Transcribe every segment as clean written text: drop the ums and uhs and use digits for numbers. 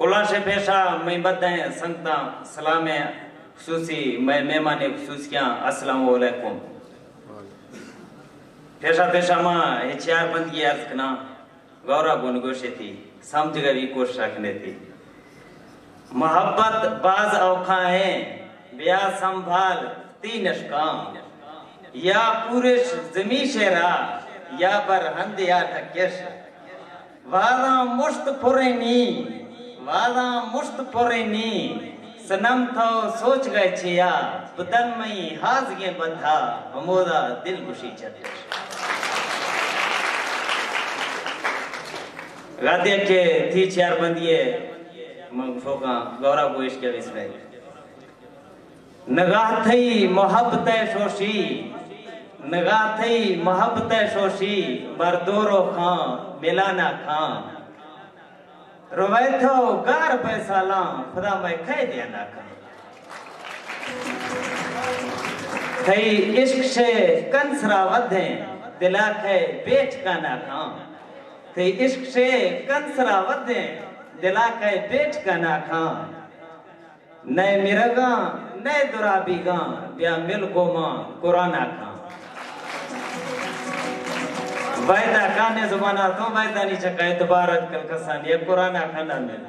उला से पेशा मैं बदाएं संगता सलाम खुसूसी मैं मेहमान खुसूसियां अस्सलाम वालेकुम। पेशा पेशा मां चार बंद की अर्ज करना गौरा गुन गोशे थी समझ गई कोशिश रखने थी। मोहब्बत बाज औखा है ब्याह संभाल तीन अशकाम या पूरे जमी शेरा या बरहंद या ठकेश वादा मुश्त पुरेनी सनम थो सोच गए छिया बदन मई हाज के बंधा हमोदा दिल खुशी चटे गादिया के थी चार बंदिए मंगफोका गौरा गोइश के विस्मय नगाह थई मोहब्बत शोशी बरदोरो खां मिलाना खां रोवे थो गार पैसा ला खुदा मैं खे दिया ना खां थई इश्क से कंसरा वधे दिला खे बेच का ना खां थई इश्क से कंसरा वधे दिला खे बेच का ना खां नए मिरगा नए दुराबीगा ब्या मिल गोमा कुराना खां वायदा काने जुबाना तो वायदा नहीं चका इतबारत कल कसान ये कुराना खाना में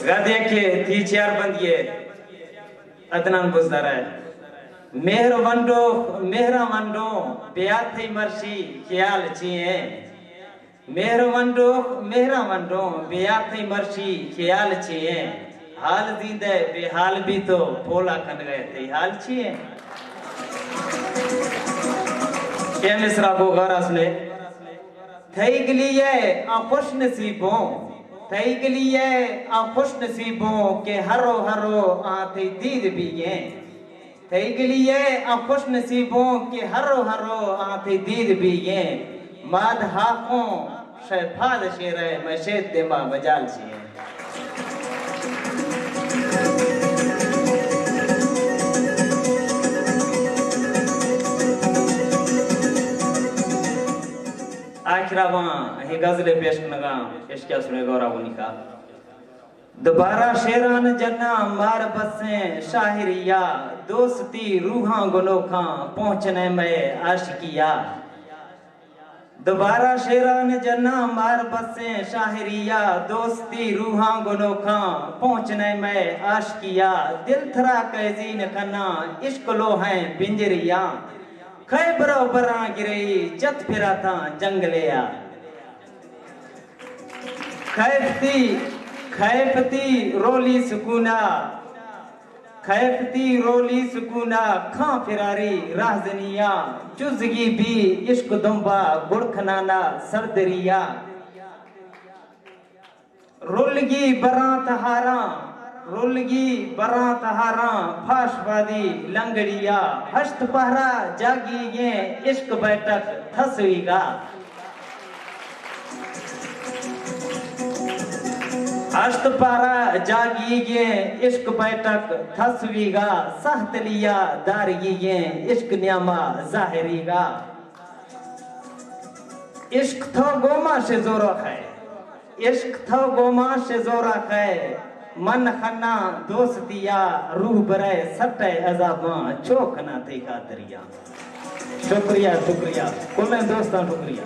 गादिया के थी चार बंदिए अदनान बुजदार है मेहरा वंडो ब्या थई मर्शी ख्याल छिए मेहरा वंडो ब्या थई मर्शी ख्याल छिए हाल दींदे बेहाल भी तो पोला खन गए थे हाल छिए क्या मिसरा को गौरा सुने थई गलिए आ खुश नसीबों के हरो आ थई दीद भी ये थई गलिए आ खुश नसीबों के हरो आ थई दीद भी ये माद हाकों शैफाद शेर है मशेद दिमा मजाल सी है आखिरा वहां ही गजले पेश नगा इसका सुने गौरा उन्हीं का दोबारा शेरान जना मार बसे शाहरिया दोस्ती रूहां गुनोखा पहुंचने में आशिकिया दोबारा शेरान जना मार बसे शाहरिया दोस्ती रूहां गुनोखा पहुंचने में आशिकिया दिल थरा कैजीन खना इश्क लो है पिंजरिया खैबरो बरा गिरई जत फिरा था जंगलिया खैफती रोली सुकूना खां फिरारी राहजनिया चुजगी भी इश्क दुम्बा गुड़खनाना सरदरिया रुलगी बरात हारा फाशवादी लंगड़िया हस्त पहरा जागी ये इश्क बैठक थसवीगा हस्त पहरा जागी ये इश्क बैठक थसवीगा सहतलिया दारगी ये इश्क न्यामा जाहिरीगा इश्क थो गोमा से जोरा है मन खन्ना दोस्तिया रूह बरे सटे अजाबा चोखना थी खातरिया शुक्रिया कुल दोस्तां शुक्रिया।